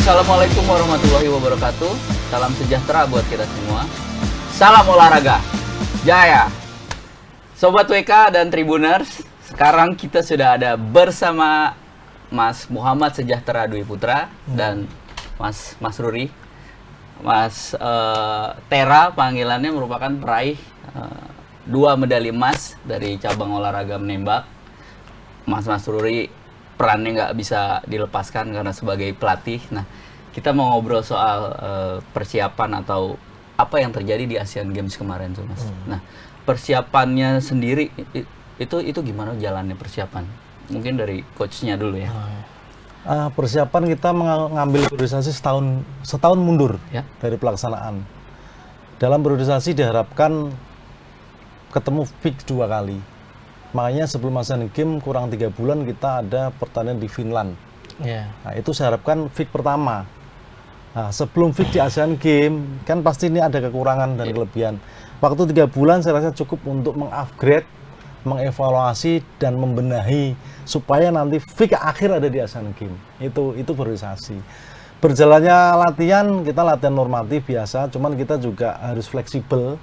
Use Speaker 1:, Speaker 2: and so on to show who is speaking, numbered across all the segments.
Speaker 1: Assalamualaikum warahmatullahi wabarakatuh. Salam sejahtera buat kita semua. Salam olahraga. Jaya. Sobat WK dan Tribuners, sekarang kita sudah ada bersama Mas Muhammad Sejahtera Dwi Putra dan Mas Ruri. Mas Tera panggilannya merupakan peraih 2 medali emas dari cabang olahraga menembak. Mas Ruri perannya nggak bisa dilepaskan karena sebagai pelatih. Nah, kita mau ngobrol soal persiapan atau apa yang terjadi di Asian Games kemarin tuh, Mas. Nah, persiapannya sendiri itu gimana jalannya persiapan? Mungkin dari coachnya dulu ya.
Speaker 2: Persiapan kita mengambil periodisasi setahun mundur
Speaker 1: Ya.
Speaker 2: dari pelaksanaan. Dalam periodisasi diharapkan ketemu fix 2 kali. Makanya sebelum Asian Games kurang 3 bulan kita ada pertandingan di Finland. Nah, itu saya harapkan fix pertama. Nah, sebelum fix di Asian Games kan pasti ini ada kekurangan dan kelebihan. Waktu 3 bulan saya rasa cukup untuk mengupgrade, mengevaluasi dan membenahi supaya nanti fix akhir ada di Asian Games. Itu periodisasi. Berjalannya latihan, kita latihan normatif biasa, cuman kita juga harus fleksibel.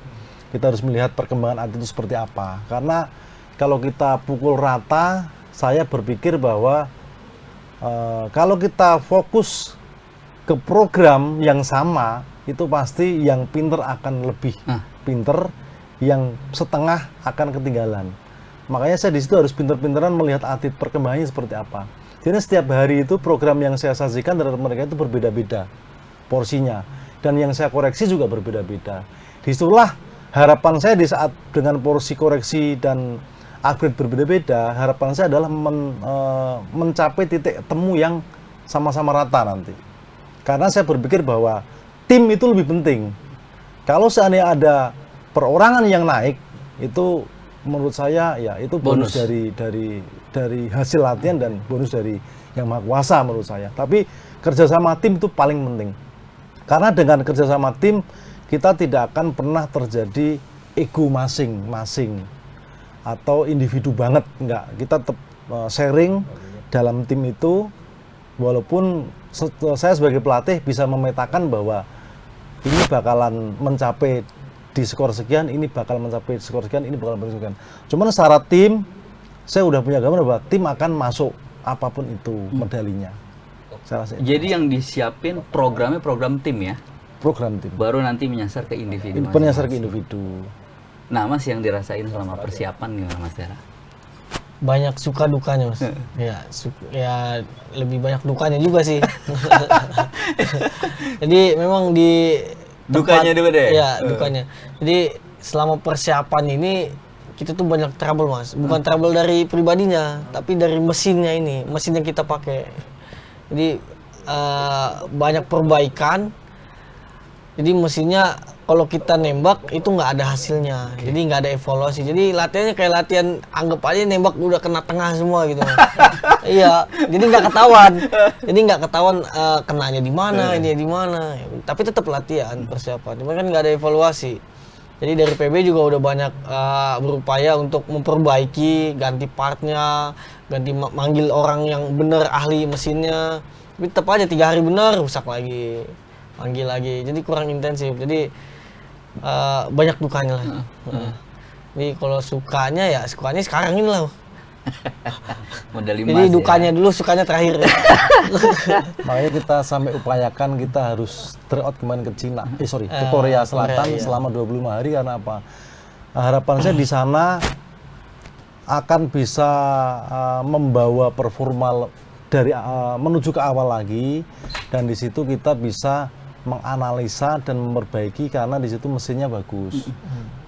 Speaker 2: Kita harus melihat perkembangan atlet itu seperti apa. Karena kalau kita pukul rata, saya berpikir bahwa kalau kita fokus ke program yang sama, itu pasti yang pinter akan lebih pinter, yang setengah akan ketinggalan. Makanya saya di situ harus pinter-pinteran melihat atlet perkembangannya seperti apa. Jadi setiap hari itu program yang saya sajikan terhadap mereka itu berbeda-beda porsinya, dan yang saya koreksi juga berbeda-beda. Disitulah harapan saya di saat dengan porsi koreksi dan upgrade berbeda-beda, harapan saya adalah mencapai titik temu yang sama-sama rata nanti. Karena saya berpikir bahwa tim itu lebih penting. Kalau seandainya ada perorangan yang naik, itu menurut saya ya itu bonus dari hasil latihan dan bonus dari yang Maha Kuasa menurut saya. Tapi kerjasama tim itu paling penting. Karena dengan kerjasama tim kita tidak akan pernah terjadi ego masing-masing atau individu banget, enggak. Kita tetap sharing dalam tim itu, walaupun saya sebagai pelatih bisa memetakan bahwa ini bakalan mencapai di skor sekian, ini bakal mencapai skor sekian, ini bakal mencapai sekian. Cuman secara tim, saya udah punya gambaran bahwa tim akan masuk apapun itu medalinya. Saya rasa
Speaker 1: Jadi yang disiapin programnya program tim ya?
Speaker 2: program tim.
Speaker 1: Baru nanti menyasar ke individu.
Speaker 2: Penyasar ke individu.
Speaker 1: Nah, Mas, yang dirasain selama persiapan gimana, Mas Tera?
Speaker 3: Banyak suka dukanya, Mas. Ya lebih banyak dukanya juga sih. Jadi memang di
Speaker 1: Dukanya dulu deh.
Speaker 3: Ya, dukanya. Jadi selama persiapan ini kita tuh banyak trouble, Mas. Bukan trouble dari pribadinya, tapi dari mesinnya ini, mesin yang kita pakai. Jadi banyak perbaikan. Jadi mesinnya kalau kita nembak itu nggak ada hasilnya, jadi nggak ada evaluasi. Jadi latihannya kayak latihan anggap aja nembak udah kena tengah semua gitu. Iya, jadi nggak ketahuan kenanya di mana, ini di mana. Tapi tetap latihan persiapan, cuma kan nggak ada evaluasi. Jadi dari PB juga udah banyak berupaya untuk memperbaiki, ganti partnya, ganti manggil orang yang bener ahli mesinnya. Tapi tetap aja 3 hari bener rusak lagi. Panggil lagi, jadi kurang intensif. Jadi banyak dukanya lah. Jadi kalau sukanya sekarang ini lah.
Speaker 1: Medali emas.
Speaker 3: Jadi dukanya dulu, sukanya terakhir.
Speaker 2: Makanya kita sampai upayakan kita harus tryout kemarin ke Cina, ke Korea Selatan selama 25 hari karena apa? Harapan saya di sana akan bisa membawa performa dari menuju ke awal lagi, dan di situ kita bisa menganalisa dan memperbaiki karena di situ mesinnya bagus.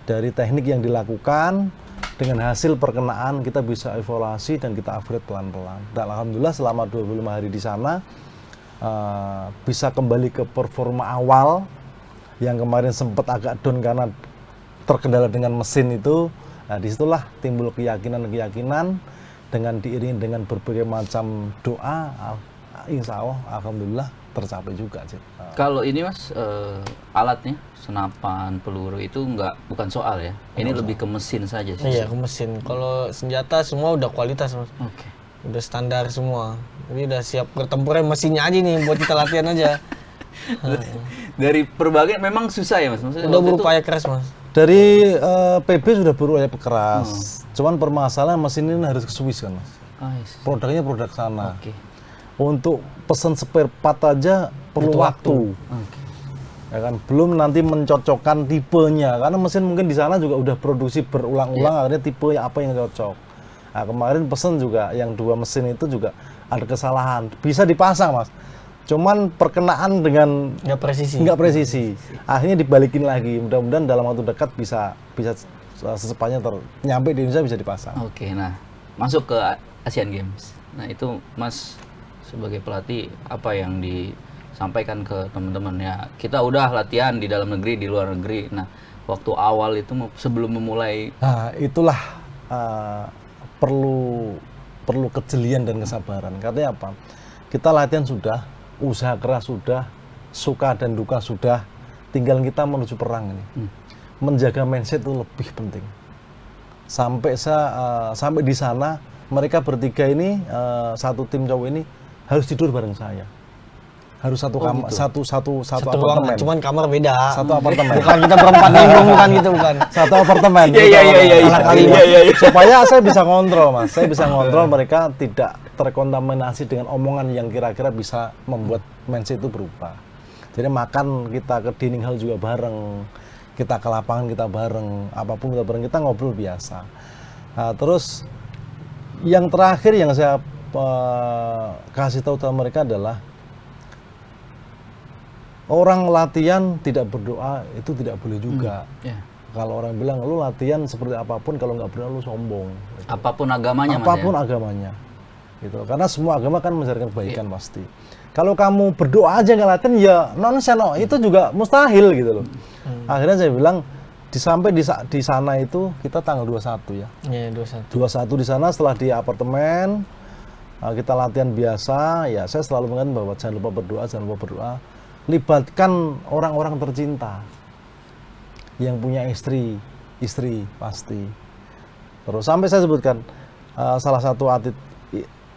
Speaker 2: Dari teknik yang dilakukan dengan hasil perkenaan kita bisa evaluasi dan kita upgrade pelan-pelan. Dan alhamdulillah selama 25 hari di sana bisa kembali ke performa awal yang kemarin sempat agak down karena terkendala dengan mesin itu. Nah, disitulah timbul keyakinan dengan diiringi dengan berbagai macam doa, insya Allah alhamdulillah tercapai juga sih.
Speaker 1: Kalau ini, Mas, alatnya senapan, peluru itu bukan soal ya. Ini lebih ke mesin saja sih.
Speaker 3: Iya, ke mesin. Kalau senjata semua udah kualitas, Mas.
Speaker 1: Oke.
Speaker 3: Udah standar semua. Jadi udah siap bertempurnya, mesinnya aja nih buat kita latihan aja.
Speaker 1: Dari berbagai memang susah ya Mas. Maksudnya
Speaker 3: Udah
Speaker 1: waktu itu-
Speaker 3: berupaya keras Mas.
Speaker 2: Dari PB sudah berupaya keras. Cuman permasalahan mesin ini harus ke Swiss kan Mas.
Speaker 1: Ah, yes.
Speaker 2: Produknya produk sana.
Speaker 1: Oke.
Speaker 2: Untuk pesan spare part aja perlu
Speaker 3: Butuh
Speaker 2: waktu.
Speaker 1: Oke.
Speaker 2: Ya kan, belum nanti mencocokkan tipenya, karena mesin mungkin di sana juga udah produksi berulang-ulang, akhirnya tipe apa yang cocok. Nah, kemarin pesen juga yang 2 mesin itu juga ada kesalahan, bisa dipasang Mas, cuman perkenaan dengan
Speaker 3: Nggak presisi.
Speaker 2: nggak presisi, akhirnya dibalikin lagi. Mudah-mudahan dalam waktu dekat bisa secepatnya nyampe di Indonesia bisa dipasang.
Speaker 1: Oke, nah masuk ke Asian Games. Nah itu Mas sebagai pelatih apa yang disampaikan ke teman-teman ya? Kita udah latihan di dalam negeri, di luar negeri. Nah waktu awal itu sebelum memulai,
Speaker 2: Nah, itulah perlu kejelian dan kesabaran. Karena apa? Kita latihan sudah, usaha keras sudah, suka dan duka sudah, tinggal kita menuju perang ini. Menjaga mindset itu lebih penting. Sampai di sana mereka bertiga ini, satu tim cowok ini harus tidur bareng saya. Harus satu kamar, satu
Speaker 3: Satu
Speaker 2: apartemen.
Speaker 3: ruangan, cuman kamar beda.
Speaker 2: Satu apartemen.
Speaker 3: Bukan kita berempat nimbrung, bukan gitu, bukan.
Speaker 2: Satu apartemen.
Speaker 1: Iya.
Speaker 2: Salah kali, Mas. Supaya saya bisa ngontrol Mas, saya bisa ngontrol mereka tidak terkontaminasi dengan omongan yang kira-kira bisa membuat mindset itu berubah. Jadi makan kita ke dining hall juga bareng, kita ke lapangan kita bareng, apapun kita bareng, kita ngobrol biasa. Nah, terus yang terakhir yang saya kasih tahu sama mereka adalah orang latihan tidak berdoa itu tidak boleh juga.
Speaker 1: ya,
Speaker 2: Kalau orang bilang lu latihan seperti apapun, kalau nggak berdoa lu sombong.
Speaker 1: apapun agamanya
Speaker 2: Apapun
Speaker 1: Mas ya?
Speaker 2: agamanya, gitu. Karena semua agama kan mengajarkan kebaikan pasti. Kalau kamu berdoa aja nggak latihan, ya nonsen, itu juga mustahil gitu loh. Akhirnya saya bilang, sampai di sana itu kita tanggal 21 ya.
Speaker 3: Iya, 21.
Speaker 2: 21 di sana setelah di apartemen, kita latihan biasa, ya saya selalu mengatakan bahwa jangan lupa berdoa, libatkan orang-orang tercinta yang punya istri pasti. Terus sampai saya sebutkan salah satu atlet,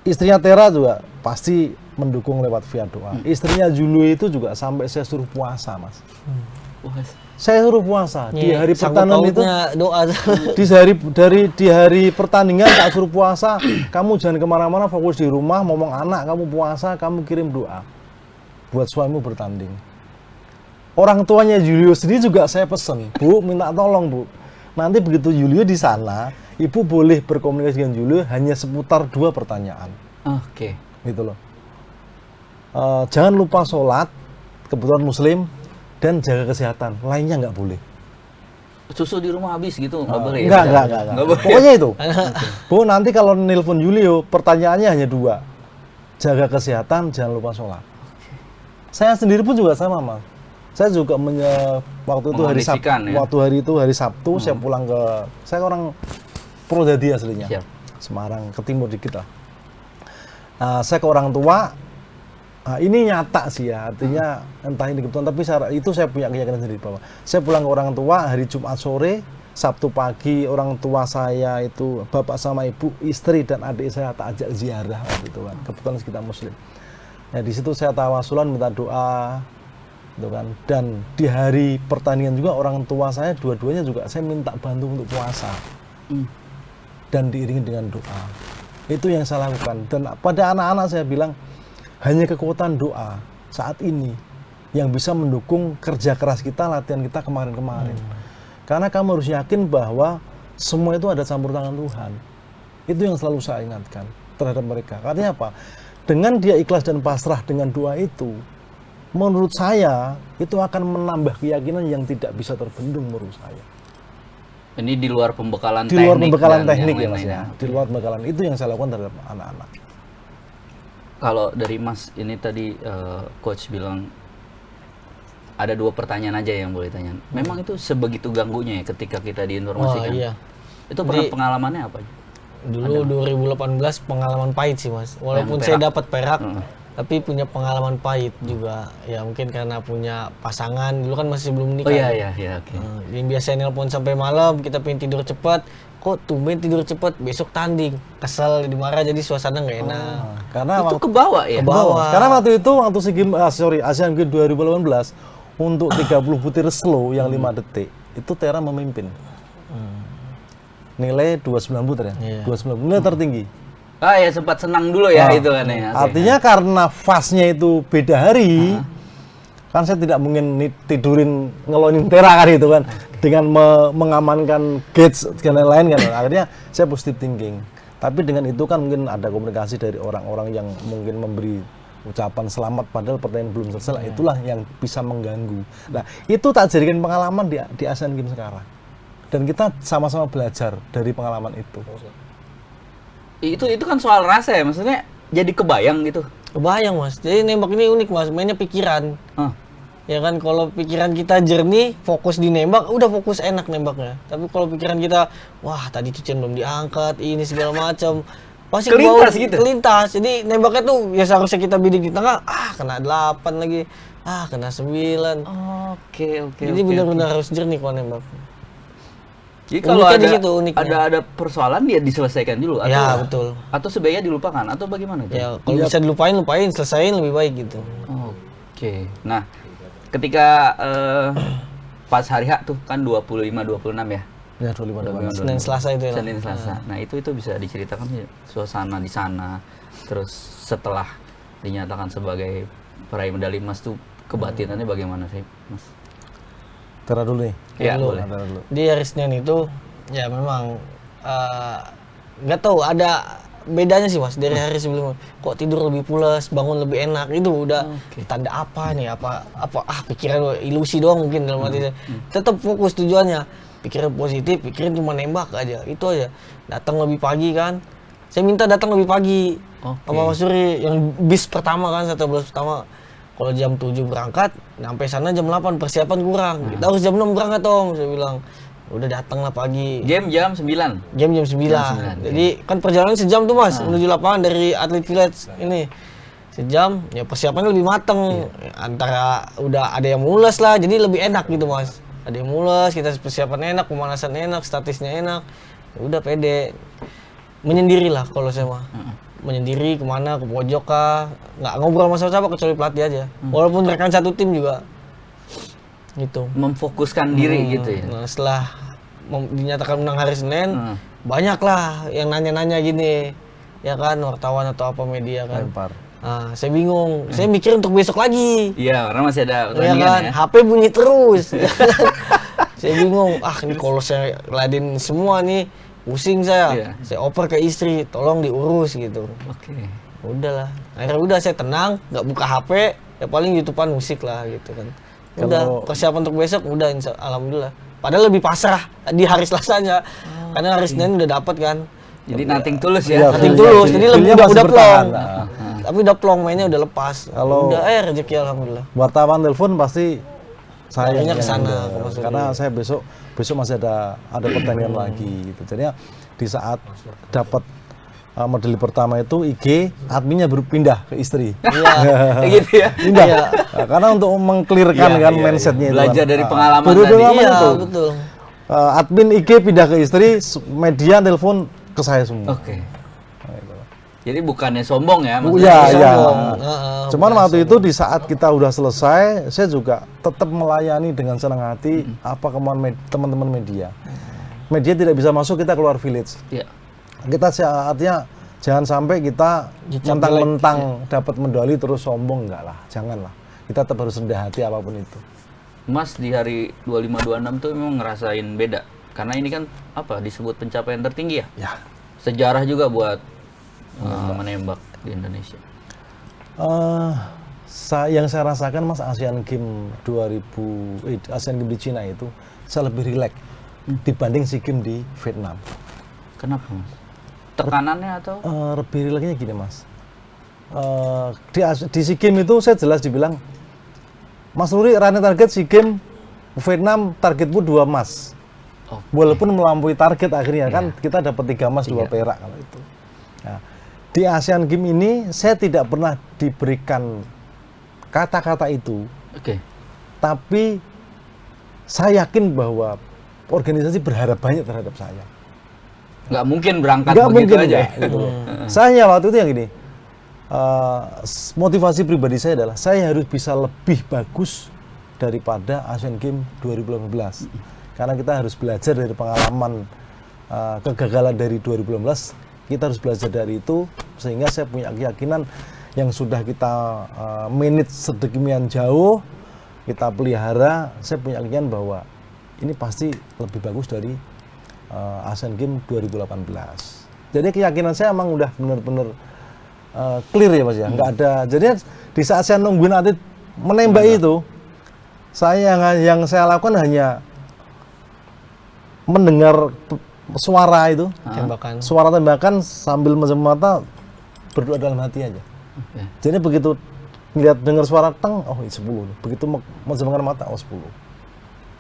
Speaker 2: istrinya Tera juga pasti mendukung lewat via doa. Istrinya Julio itu juga sampai saya suruh puasa Mas.
Speaker 1: Wah,
Speaker 2: Saya suruh puasa di
Speaker 3: Iya,
Speaker 2: hari
Speaker 3: sangkut
Speaker 2: pertandingan itu.
Speaker 3: pautnya doa.
Speaker 2: Di hari pertandingan tak suruh puasa, kamu jangan kemana-mana, fokus di rumah, ngomong anak kamu puasa, kamu kirim doa buat suamimu bertanding. Orang tuanya Julio sendiri juga saya pesen, Bu, minta tolong Bu, nanti begitu Julio di sana, Ibu boleh berkomunikasi dengan Julio hanya seputar 2 pertanyaan,
Speaker 1: oke.
Speaker 2: gitu loh. Jangan lupa sholat, kebetulan Muslim, dan jaga kesehatan, lainnya nggak boleh.
Speaker 1: Susu di rumah habis gitu nggak boleh?
Speaker 2: Enggak.
Speaker 1: Nggak boleh.
Speaker 2: Pokoknya itu. Bu, nanti kalau nelpon Julio, pertanyaannya hanya 2. Jaga kesehatan, jangan lupa sholat. Saya sendiri pun juga sama, Mas. Saya juga waktu itu hari Sabtu,
Speaker 1: Mengondisikan, ya?
Speaker 2: hari Sabtu saya pulang saya orang Purwodadi aslinya.
Speaker 1: Siap.
Speaker 2: Semarang, ke timur dikit lah. Nah, saya ke orang tua. Nah, ini nyata sih ya, artinya entah ini kebetulan, tapi itu saya punya keyakinan sendiri bahwa saya pulang ke orang tua hari Jumat sore, Sabtu pagi orang tua saya itu bapak sama ibu, istri dan adik saya tak ajak ziarah waktu itu kan, kebetulan kita Muslim. Nah di situ saya tawasulan minta doa, gitu kan. Dan di hari pertandingan juga orang tua saya dua-duanya juga saya minta bantu untuk puasa dan diiringi dengan doa. Itu yang saya lakukan. Dan pada anak-anak saya bilang, hanya kekuatan doa saat ini yang bisa mendukung kerja keras kita, latihan kita kemarin-kemarin. Karena kamu harus yakin bahwa semua itu ada campur tangan Tuhan. Itu yang selalu saya ingatkan terhadap mereka. Artinya apa? Dengan dia ikhlas dan pasrah dengan doa itu, menurut saya itu akan menambah keyakinan yang tidak bisa terbendung menurut saya.
Speaker 1: Ini di luar pembekalan
Speaker 2: Di luar
Speaker 1: teknik
Speaker 2: pembekalan
Speaker 1: dan
Speaker 2: teknik
Speaker 1: yang
Speaker 2: ya Mas
Speaker 1: lain-lainnya.
Speaker 2: ya. Di luar pembekalan itu yang saya lakukan terhadap anak-anak.
Speaker 1: Kalau dari Mas ini tadi coach bilang ada 2 pertanyaan aja yang boleh tanya. Memang itu sebegitu ganggunya ya ketika kita diinformasikan.
Speaker 3: Iya.
Speaker 1: Itu
Speaker 3: Jadi-
Speaker 1: pengalamannya apa?
Speaker 3: Dulu 2018 pengalaman pahit sih Mas. Walaupun
Speaker 1: Yang
Speaker 3: saya
Speaker 1: perak.
Speaker 3: dapat perak, tapi punya pengalaman pahit juga. Ya mungkin karena punya pasangan, dulu kan masih belum nikah.
Speaker 1: Oh iya, oke.
Speaker 3: Yang biasa nelpon sampai malam, kita pengen tidur cepat, kok tumben tidur cepat, besok tanding. Kesel, dimarah, jadi suasana nggak enak.
Speaker 2: Karena
Speaker 1: Itu kebawa ya?
Speaker 3: Kebawa.
Speaker 2: Karena waktu itu Asian Games 2018 untuk 30 butir slow yang 5 detik itu Tera memimpin. Nilai 29 butir ya.
Speaker 3: Iya.
Speaker 2: 29 nilai tertinggi.
Speaker 1: Ah ya, sempat senang dulu ya itu kan ya. Oke.
Speaker 2: Artinya karena fase-nya itu beda hari, kan saya tidak mungkin tidurin ngelonin Tera kan itu kan, dengan mengamankan gates dan lain-lain kan. Akhirnya saya positive thinking. Tapi dengan itu kan mungkin ada komunikasi dari orang-orang yang mungkin memberi ucapan selamat padahal pertandingan belum selesai. Itulah yang bisa mengganggu. Nah, itu tak jadikan pengalaman di Asian Games sekarang. Dan kita sama-sama belajar dari pengalaman itu.
Speaker 1: Itu kan soal rasa ya, maksudnya jadi kebayang gitu.
Speaker 3: Kebayang mas, jadi nembak ini unik mas, mainnya pikiran. Ya kan, kalau pikiran kita jernih, fokus di nembak, udah fokus enak nembaknya. Tapi kalau pikiran kita, wah tadi cucian belum diangkat, ini segala macam, pasti
Speaker 1: Kelintas
Speaker 3: kebawa,
Speaker 1: gitu?
Speaker 3: kelintas. Jadi nembaknya tuh, ya seharusnya kita bidik di tengah, kena 8 lagi, kena 9.
Speaker 1: Oke.
Speaker 3: Jadi benar-benar harus jernih kalau nembak.
Speaker 1: Jadi kalau
Speaker 3: Uniknya di situ, uniknya.
Speaker 1: ada persoalan dia diselesaikan dulu atau
Speaker 3: Ya, betul.
Speaker 1: Atau sebaiknya dilupakan atau bagaimana?
Speaker 3: Ya kalau bisa dilupain, selesain lebih baik gitu.
Speaker 1: Oke. Nah, ketika pas hari H tuh kan 25-26 ya.
Speaker 2: Ya, 25.
Speaker 3: Senin Selasa itu ya.
Speaker 1: Senin Selasa. Nah, itu bisa diceritakan sih suasana di sana. Terus setelah dinyatakan sebagai peraih medali emas tuh kebatinannya bagaimana sih, Mas?
Speaker 2: Tera dulu nih.
Speaker 1: Ya,
Speaker 3: dulu.
Speaker 1: boleh.
Speaker 2: Tera dulu.
Speaker 3: Di hari Senin itu ya memang nggak tahu ada bedanya sih mas dari hari sebelumnya. Kok tidur lebih pulas, bangun lebih enak, itu udah tanda apa nih, apa pikiran ilusi doang mungkin dalam hati saya. Tetap fokus tujuannya, pikiran positif, pikiran cuma nembak aja, itu aja. Datang lebih pagi kan, saya minta datang lebih pagi sama Mas Suri yang bis pertama kan, 1 belas pertama. Kalau jam 7 berangkat, sampai sana jam 8, persiapan kurang. Kita harus jam 6 berangkat Om, saya bilang. Udah datang lah pagi.
Speaker 1: Game jam 9.
Speaker 3: Jam 9. Jadi kan perjalanan sejam tuh Mas, menuju lapangan dari Atlet Village ini. Sejam, ya persiapannya lebih mateng. Antara udah ada yang mules lah, jadi lebih enak gitu Mas. Ada yang mules, kita persiapan enak, pemanasan enak, statisnya enak. Ya udah pede. Menyendiri lah kalau saya mah. Menyendiri kemana, ke pojok kah, nggak ngobrol sama siapa kecuali pelatih aja. Walaupun rekan satu tim juga gitu.
Speaker 1: Memfokuskan diri gitu ya.
Speaker 3: Nah, setelah dinyatakan menang hari Senin, banyak lah yang nanya-nanya gini, ya kan, wartawan atau apa media kan.
Speaker 2: Lempar.
Speaker 3: Nah, saya bingung, saya mikir untuk besok lagi.
Speaker 1: Iya, karena masih ada
Speaker 3: Ya
Speaker 1: pertandingan
Speaker 3: kan,
Speaker 1: ya.
Speaker 3: HP bunyi terus. Saya bingung, ini kalau saya ladenin semua nih, pusing saya.
Speaker 1: Iya.
Speaker 3: Saya oper ke istri, tolong diurus gitu.
Speaker 1: Oke.
Speaker 3: Udahlah, akhirnya udah saya tenang, nggak buka HP, ya paling YouTubean musik lah gitu kan. Udah, persiapan untuk besok udah alhamdulillah. Padahal lebih pasrah di hari Selasanya, karena hari Senin udah dapat kan.
Speaker 1: Jadi nothing tulus
Speaker 2: Iya,
Speaker 1: ya.
Speaker 3: Nothing tulus, jadi
Speaker 2: Feelnya
Speaker 3: udah
Speaker 2: masih
Speaker 3: plong.
Speaker 2: bertahan.
Speaker 3: Tapi udah plong, mainnya udah lepas.
Speaker 2: Kalau-
Speaker 3: Udah rezeki alhamdulillah.
Speaker 2: Wartawan telepon pasti saya
Speaker 3: Larinya ke
Speaker 2: yang
Speaker 3: sana,
Speaker 2: udah.
Speaker 3: ke Mas Suri.
Speaker 2: Karena saya besok masih ada pertandingan lagi gitu. Jadi di saat dapat medali pertama itu IG adminnya berpindah ke istri.
Speaker 3: Iya.
Speaker 1: Gitu ya.
Speaker 2: Pindah.
Speaker 3: Iya.
Speaker 2: Nah, karena untuk mengclearkan
Speaker 1: Iya,
Speaker 2: kan
Speaker 1: iya,
Speaker 2: mindsetnya
Speaker 1: iya.
Speaker 2: itu.
Speaker 1: Belajar dari pengalaman
Speaker 2: Dari
Speaker 1: tadi.
Speaker 2: pengalaman
Speaker 3: Iya,
Speaker 2: itu.
Speaker 3: betul.
Speaker 2: Admin IG pindah ke istri, media telepon ke saya semua.
Speaker 1: Oke. Jadi bukannya sombong ya,
Speaker 2: Iya,
Speaker 1: maksudnya.
Speaker 2: iya.
Speaker 3: sombong.
Speaker 2: Cuman waktu itu di saat kita udah selesai, saya juga tetap melayani dengan senang hati apa kemauan teman-teman media. Media tidak bisa masuk, kita keluar village.
Speaker 1: Iya.
Speaker 2: Kita artinya jangan sampai kita
Speaker 3: Dicap
Speaker 2: mentang-mentang dapat medali terus sombong, enggak lah, janganlah. Kita tetap harus rendah hati apapun itu.
Speaker 1: Mas di hari 25-26 tuh memang ngerasain beda. Karena ini kan apa disebut pencapaian tertinggi ya?
Speaker 2: Ya.
Speaker 1: Sejarah juga buat menembak di Indonesia.
Speaker 2: Yang saya rasakan Mas Asian Games Asian Games di Cina itu saya lebih rileks dibanding SEA Games di Vietnam.
Speaker 1: Kenapa Mas? Tekanannya atau?
Speaker 2: Lebih rileksnya gini Mas. Di SEA Games itu saya jelas dibilang, Mas Ruri running target SEA Games Vietnam targetmu 2 emas. Walaupun melampaui target akhirnya kan kita dapat 3 emas 2 perak kalau itu. Nah, di Asian Games ini saya tidak pernah diberikan kata-kata itu,
Speaker 1: Oke.
Speaker 2: tapi saya yakin bahwa organisasi berharap banyak terhadap saya.
Speaker 1: Nggak mungkin berangkat
Speaker 2: Nggak
Speaker 1: begitu
Speaker 2: mungkin
Speaker 1: aja.
Speaker 2: enggak, gitu loh. Saya waktu itu yang gini, motivasi pribadi saya adalah saya harus bisa lebih bagus daripada Asian Games 2018. Karena kita harus belajar dari pengalaman kegagalan dari 2018, kita harus belajar dari itu, sehingga saya punya keyakinan yang sudah kita manage sedemikian jauh, kita pelihara, saya punya keyakinan bahwa ini pasti lebih bagus dari Asian Games 2018. Jadi keyakinan saya emang udah benar-benar clear ya Mas ya, nggak ada. Jadi di saat saya nungguin atlet menembak itu, yang saya lakukan hanya mendengar suara itu,
Speaker 3: Tembakan.
Speaker 2: suara tembakan sambil menjam mata, berdoa dalam hati aja.
Speaker 1: Oke.
Speaker 2: Jadi begitu ngeliat dengar suara teng, oh ini 10. Begitu menjamkan mata, oh 10.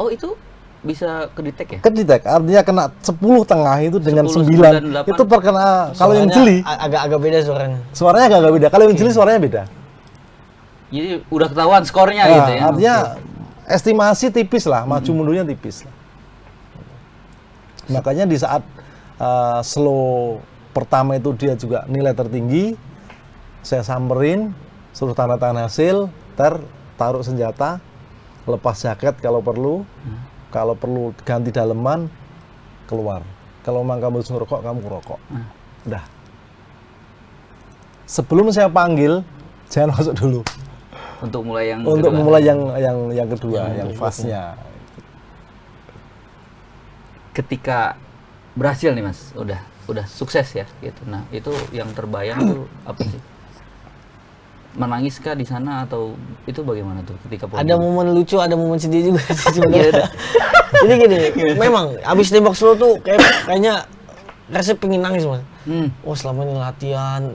Speaker 1: Oh itu bisa kedetek ya?
Speaker 2: Kedetek, artinya kena 10 tengah itu dengan
Speaker 1: 10,
Speaker 2: 9.
Speaker 1: 9,
Speaker 2: Itu perkena, kalau yang
Speaker 3: Suaranya
Speaker 2: jeli,
Speaker 3: agak-agak beda suaranya.
Speaker 2: suaranya agak beda. Kalau yang jeli suaranya beda.
Speaker 1: Jadi udah ketahuan skornya
Speaker 2: Nah,
Speaker 1: gitu ya?
Speaker 2: artinya estimasi tipis lah, maju mundurnya tipis lah. Makanya di saat slow pertama itu dia juga nilai tertinggi, saya samperin, suruh tanda tangan hasil, taruh senjata, lepas jaket kalau perlu, kalau perlu ganti daleman, keluar. Kalau memang kamu harus ngerokok, kamu ngerokok. Udah. Sebelum saya panggil, jangan masuk dulu.
Speaker 1: Untuk mulai yang
Speaker 2: Untuk
Speaker 1: kedua.
Speaker 2: memulai yang kedua, yang fase-nya.
Speaker 1: Ketika berhasil nih Mas, udah sukses ya gitu. Nah, itu yang terbayang tuh apa sih? Menangis kah di sana atau itu bagaimana tuh ketika
Speaker 3: Ada
Speaker 1: podium?
Speaker 3: momen lucu, ada momen sedih juga sih
Speaker 1: Iya,
Speaker 3: sebenarnya.
Speaker 1: dah.
Speaker 3: Jadi gini, memang abis nembak slow tuh kayaknya rasanya pengen nangis Mas. Oh selama ini latihan.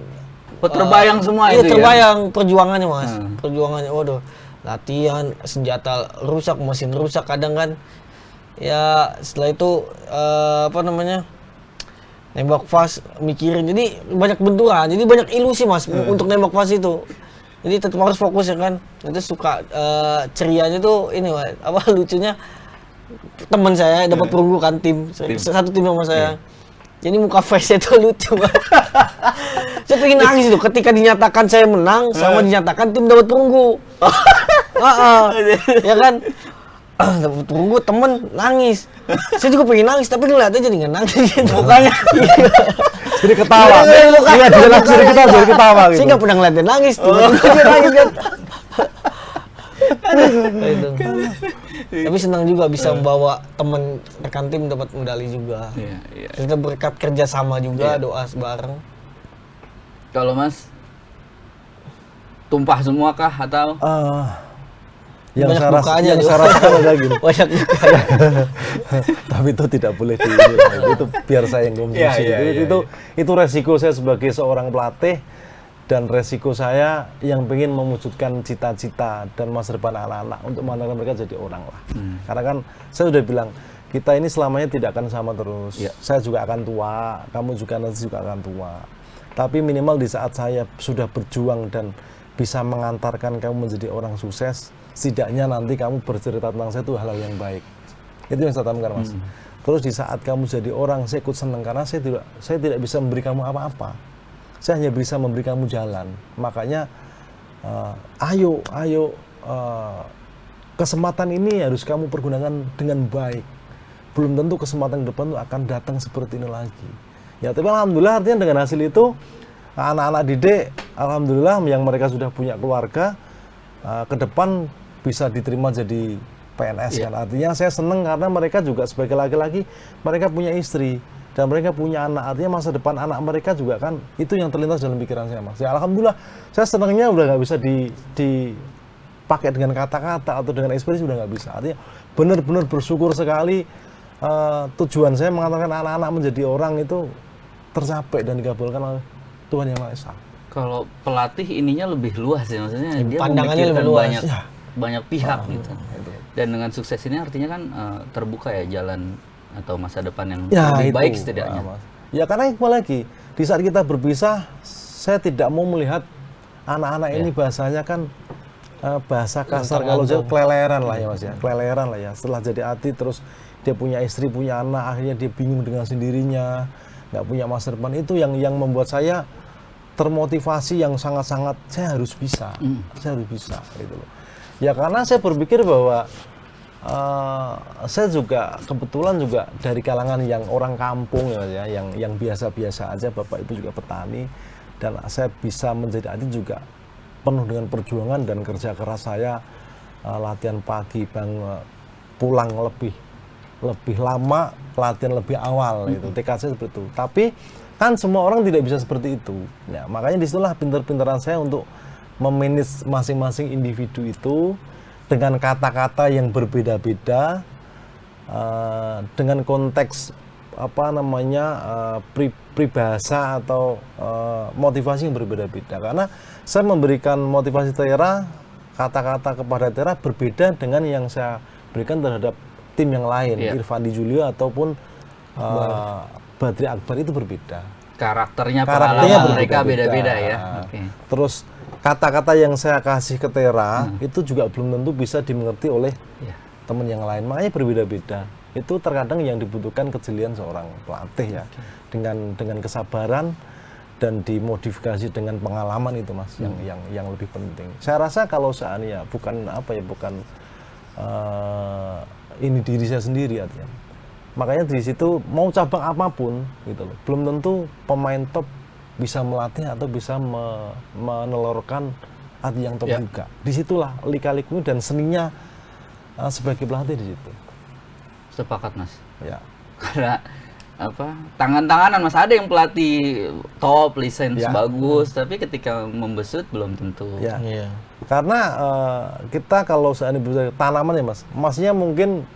Speaker 1: Oh, terbayang semua
Speaker 3: Iya
Speaker 1: itu ya?
Speaker 3: terbayang perjuangannya Mas.
Speaker 1: Hmm.
Speaker 3: Perjuangannya, waduh latihan, senjata rusak, mesin rusak kadang kan. Ya setelah itu apa namanya, nembak fast, mikirin, jadi banyak benturan, jadi banyak ilusi Mas untuk nembak fast itu. Jadi tetap harus fokus ya kan. Itu suka cerianya tuh ini Mas, apa lucunya teman saya dapat perunggu kan tim. Satu tim sama saya. Jadi muka face itu lucu Mas. Saya pengen nangis itu ketika dinyatakan saya menang sama dinyatakan tim dapat perunggu. Ya kan? Dapat perunggu temen nangis. Saya juga pengen nangis tapi ngeliatnya jadi nggak nangis gitu. Mukanya.
Speaker 2: Jadi ketawa. Iya, dia langsung jadi ketawa gitu.
Speaker 3: Saya nggak pernah ngeliat dia nangis. Tiba-tiba dia nangis kan. Itu. Tapi senang juga bisa membawa teman rekan tim dapat medali juga.
Speaker 1: Iya, iya.
Speaker 3: Kita berkat kerja sama juga, doa bareng.
Speaker 1: Kalau Mas tumpah semua kah atau
Speaker 2: Yang
Speaker 3: Banyak
Speaker 2: saya
Speaker 3: dukanya
Speaker 2: yang
Speaker 3: juga.
Speaker 2: saya rasakan ada gini.
Speaker 3: Banyak juga.
Speaker 2: Tapi itu tidak boleh itu biar saya yang konsumsi. Itu resiko saya sebagai seorang pelatih dan resiko saya yang ingin mewujudkan cita-cita dan masa depan anak-anak untuk mengantarkan mereka jadi orang lah. Karena kan saya sudah bilang kita ini selamanya tidak akan sama terus. Saya juga akan tua, kamu juga nanti juga akan tua. Tapi minimal di saat saya sudah berjuang dan bisa mengantarkan kamu menjadi orang sukses, setidaknya nanti kamu bercerita tentang saya itu hal-hal yang baik. Itu yang saya tanamkan Mas. Terus di saat kamu jadi orang, saya ikut senang karena saya tidak bisa memberi kamu apa-apa. Saya hanya bisa memberi kamu jalan. Makanya ayo kesempatan ini harus kamu pergunakan dengan baik. Belum tentu kesempatan ke depan itu akan datang seperti ini lagi. Ya, tapi alhamdulillah artinya dengan hasil itu anak-anak didik, alhamdulillah yang mereka sudah punya keluarga, ke depan bisa diterima jadi PNS kan. Artinya saya senang karena mereka juga sebagai laki-laki, mereka punya istri dan mereka punya anak. Artinya masa depan anak mereka juga kan itu yang terlintas dalam pikiran saya Mas. Ya alhamdulillah, saya senangnya udah nggak bisa dipakai dengan kata-kata atau dengan ekspresi, udah nggak bisa. Artinya benar-benar bersyukur sekali tujuan saya mengatakan anak-anak menjadi orang itu tercapai dan dikabulkan oleh Tuhan Yang Maha Esa.
Speaker 1: kalau pelatih ininya lebih luas ya, maksudnya dia
Speaker 3: Pandangannya
Speaker 1: memikirkan
Speaker 3: lebih luas.
Speaker 1: banyak pihak gitu. Dan dengan sukses ini artinya kan terbuka ya jalan atau masa depan yang lebih baik setidaknya.
Speaker 2: Ya karena iqbal lagi di saat kita berpisah, saya tidak mau melihat anak-anak ini bahasanya kan bahasa kasar kalau jauh keleleran lah ya Mas ya, keleleran lah ya. Setelah jadi atlet terus dia punya istri, punya anak, akhirnya dia bingung dengan sendirinya, nggak punya masa depan. Itu yang membuat saya termotivasi yang sangat-sangat saya harus bisa gitu loh. Ya karena saya berpikir bahwa saya juga kebetulan juga dari kalangan yang orang kampung ya, yang biasa-biasa aja, bapak ibu juga petani, dan saya bisa menjadi atlet juga penuh dengan perjuangan dan kerja keras saya, latihan pagi, pulang lebih lama, latihan lebih awal itu, tekad saya seperti itu. Tapi kan semua orang tidak bisa seperti itu. Ya, makanya disitulah pintar-pintaran saya untuk memanage masing-masing individu itu dengan kata-kata yang berbeda-beda, dengan konteks pribahasa atau motivasi yang berbeda-beda. Karena saya memberikan motivasi Tera, kata-kata kepada Tera berbeda dengan yang saya berikan terhadap tim yang lain, Irfandi Julio ataupun Badri Akbar, itu berbeda.
Speaker 1: Karakternya pengalaman mereka beda-beda ya.
Speaker 2: Terus kata-kata yang saya kasih ke Tera itu juga belum tentu bisa dimengerti oleh teman yang lain, makanya berbeda-beda. Itu terkadang yang dibutuhkan kejelian seorang pelatih ya, dengan kesabaran dan dimodifikasi dengan pengalaman itu Mas, yang lebih penting. Saya rasa kalau seandainya bukan ini diri saya sendiri artinya. Makanya di situ mau cabang apapun gitu loh, belum tentu pemain top bisa melatih atau bisa menelurkan atlet yang top juga. Disitulah lika-liku dan seninya sebagai pelatih di situ.
Speaker 1: Sepakat Mas.
Speaker 2: Ya.
Speaker 1: Karena tangan-tanganan Mas, ada yang pelatih top, lisens bagus, tapi ketika membesut belum tentu.
Speaker 2: Ya. Karena kita kalau seandainya tanaman ya Mas, Masnya mungkin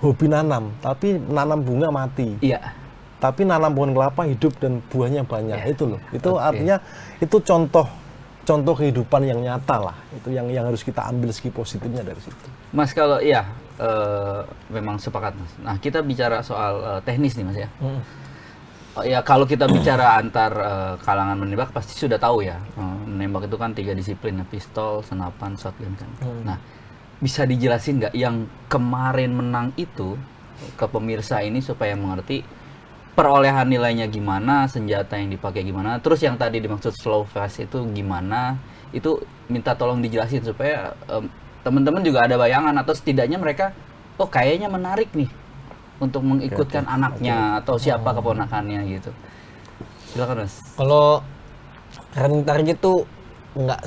Speaker 2: hobi nanam, tapi nanam bunga mati.
Speaker 1: Iya.
Speaker 2: Tapi nanam pohon kelapa hidup dan buahnya banyak. Itu loh. Itu artinya itu contoh kehidupan yang nyata lah. Itu yang harus kita ambil segi positifnya dari situ.
Speaker 1: Mas, kalau memang sepakat Mas. Nah, kita bicara soal teknis nih Mas ya. Ya kalau kita bicara antar kalangan menembak pasti sudah tahu ya. Menembak itu kan 3 disiplin, pistol, senapan, shotgun kan. Nah, bisa dijelasin nggak yang kemarin menang itu ke pemirsa ini supaya mengerti perolehan nilainya gimana, senjata yang dipakai gimana, terus yang tadi dimaksud slow fast itu gimana, itu minta tolong dijelasin supaya teman-teman juga ada bayangan atau setidaknya mereka, oh kayaknya menarik nih untuk mengikutkan anaknya atau siapa keponakannya gitu. Silakan Mas.
Speaker 3: Kalau running target tuh nggak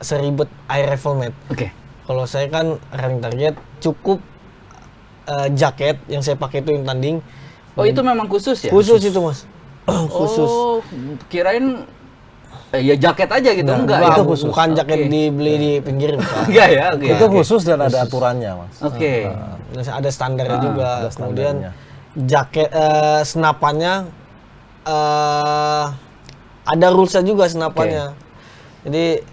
Speaker 3: seribet air rifle mat. Kalau saya kan running target cukup jaket yang saya pakai itu yang tanding.
Speaker 1: Oh itu memang khusus ya?
Speaker 3: Khusus itu Mas. Khusus.
Speaker 1: Oh kirain ya jaket aja gitu. Enggak
Speaker 3: itu
Speaker 1: khusus.
Speaker 3: Bukan jaket dibeli di pinggir.
Speaker 1: Enggak ya?
Speaker 2: Itu khusus dan ada aturannya Mas.
Speaker 3: Ada standarnya juga. Kemudian jaket senapannya ada rulesnya juga senapannya. Jadi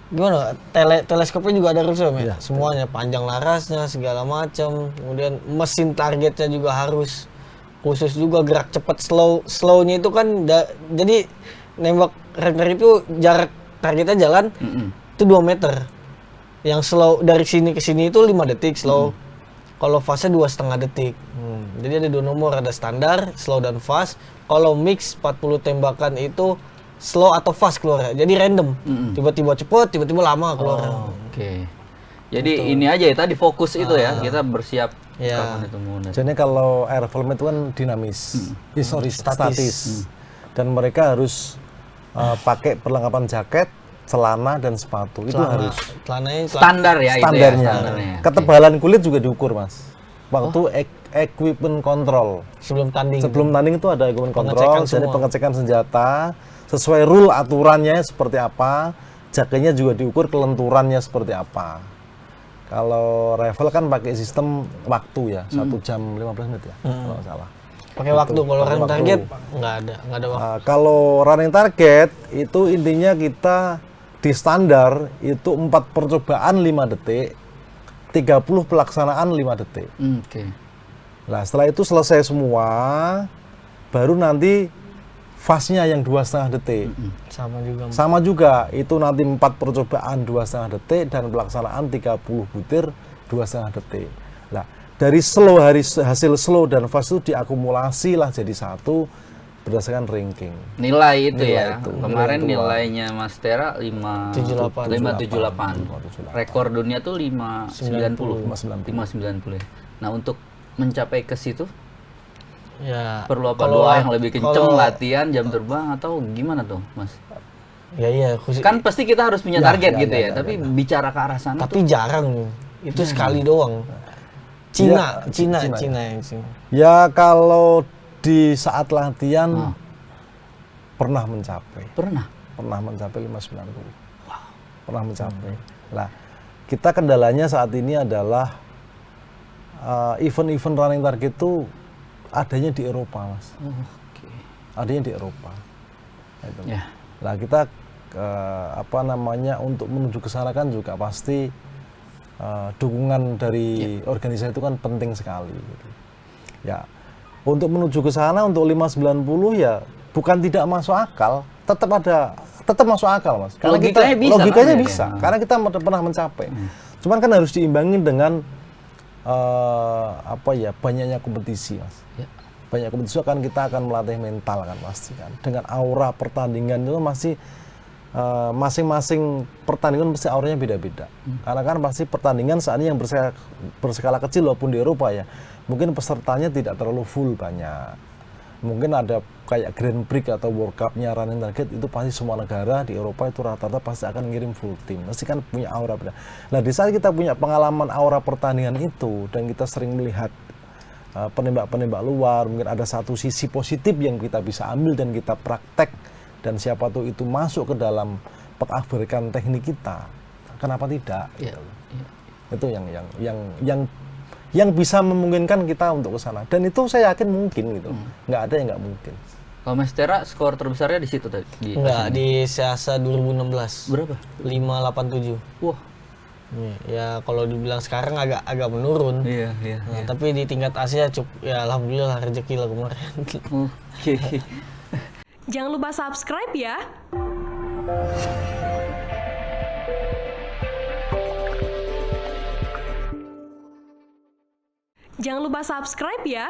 Speaker 3: gimana? Teleskopnya juga ada rulesnya, semuanya, panjang larasnya segala macam. Kemudian mesin targetnya juga harus khusus juga, gerak cepat, slownya itu kan jadi nembak runner itu jarak targetnya jalan itu 2 meter. Yang slow dari sini ke sini itu 5 detik slow. Kalau fastnya 2,5 detik. Jadi ada 2 nomor, ada standar, slow dan fast. Kalau mix 40 tembakan itu slow atau fast keluar, jadi random. Tiba-tiba cepet, tiba-tiba lama keluar.
Speaker 1: Jadi ini aja ya tadi fokus itu ya, kita bersiap kapan itu mau.
Speaker 2: Jadi kalau air rifle itu kan dinamis, statis. Dan mereka harus pakai perlengkapan jaket, celana dan sepatu. Itu harus
Speaker 1: standar ya.
Speaker 2: Standarnya. Ketebalan kulit juga diukur Mas. Waktu equipment control. Sebelum tanding itu ada equipment control, jadi pengecekan senjata sesuai rule aturannya seperti apa, jaketnya juga diukur kelenturannya seperti apa. Kalau rifle kan pakai sistem waktu ya, 1 jam 15 menit ya, kalau nggak salah.
Speaker 3: Pakai waktu, kalau running target nggak ada waktu.
Speaker 2: Kalau running target itu intinya kita di standar itu 4 percobaan 5 detik, 30 pelaksanaan 5 detik. Nah setelah itu selesai semua, baru nanti fase-nya yang 2,5 detik.
Speaker 3: Sama juga.
Speaker 2: Sama juga, itu nanti 4 percobaan 2,5 detik dan pelaksanaan 30 butir 2,5 detik. Nah, dari hasil slow dan fast itu diakumulasi lah jadi satu berdasarkan ranking.
Speaker 1: Nilai itu
Speaker 2: Nilai
Speaker 1: ya.
Speaker 2: itu.
Speaker 1: Kemarin
Speaker 2: Nilai itu,
Speaker 1: nilainya Mas Tera 578. Rekor dunia tuh 590. 590 ya. Nah, untuk mencapai ke situ
Speaker 3: Ya.
Speaker 1: perlu apa?
Speaker 3: kalau-
Speaker 1: Doa yang lebih kenceng,
Speaker 3: kalau-
Speaker 1: latihan, jam terbang atau gimana tuh, Mas?
Speaker 3: Iya, khusus.
Speaker 1: Kan pasti kita harus punya
Speaker 2: Ya,
Speaker 1: target
Speaker 2: ya,
Speaker 1: gitu
Speaker 2: ya,
Speaker 1: ya,
Speaker 2: ya,
Speaker 1: tapi
Speaker 2: ya.
Speaker 1: bicara ke arah sana
Speaker 3: tapi
Speaker 1: tuh
Speaker 3: jarang. Itu sekali doang. Cina
Speaker 2: Ya, Cina ya.
Speaker 3: yang sini.
Speaker 2: Ya kalau di saat latihan pernah mencapai
Speaker 1: pernah.
Speaker 2: 590. Pernah mencapai. Nah, kita kendalanya saat ini adalah event-event running target itu adanya di Eropa, Mas.
Speaker 1: Oke.
Speaker 2: Adanya di Eropa. Itu.
Speaker 1: Ya.
Speaker 2: Nah, kita untuk menuju ke sana kan juga pasti dukungan dari organisasi itu kan penting sekali gitu. Ya. Untuk menuju ke sana untuk 590 ya bukan tidak masuk akal, tetap masuk akal, Mas. Karena
Speaker 1: Logikanya bisa kan,
Speaker 2: logikanya
Speaker 1: ya,
Speaker 2: bisa.
Speaker 1: ya.
Speaker 2: Karena kita pernah mencapai. Cuman kan harus diimbangi dengan banyaknya kompetisi, Mas.
Speaker 1: Ya.
Speaker 2: Banyak kompetisi kan kita akan melatih mental kan pasti kan. Dengan aura pertandingan itu masih masing-masing pertandingan pasti auranya beda-beda. Karena kan pasti pertandingan saat ini yang berskala kecil walaupun di Eropa ya, mungkin pesertanya tidak terlalu full banyak. Mungkin ada kayak Grand Prix atau World Cup-nya running target itu pasti semua negara di Eropa itu rata-rata pasti akan ngirim full tim. Pasti kan punya aura beda. Nah, di saat kita punya pengalaman aura pertandingan itu dan kita sering melihat penembak-penembak luar, mungkin ada satu sisi positif yang kita bisa ambil dan kita praktek dan siapa tahu itu masuk ke dalam pengabaikan teknik kita. Kenapa tidak?
Speaker 1: Ya.
Speaker 2: Itu yang bisa memungkinkan kita untuk ke sana. Dan itu saya yakin mungkin gitu. Nggak ada yang nggak mungkin.
Speaker 1: Kalau Mas Tera skor terbesarnya di situ tadi.
Speaker 3: Enggak, di Seasa 2016.
Speaker 1: Berapa?
Speaker 3: 587.
Speaker 1: Wah.
Speaker 3: Ya kalau dibilang sekarang agak menurun.
Speaker 1: Iya.
Speaker 3: Nah, tapi di tingkat Asia ya alhamdulillah rezeki lah kemarin.
Speaker 1: Oke.
Speaker 4: Jangan lupa subscribe ya. Jangan lupa subscribe ya.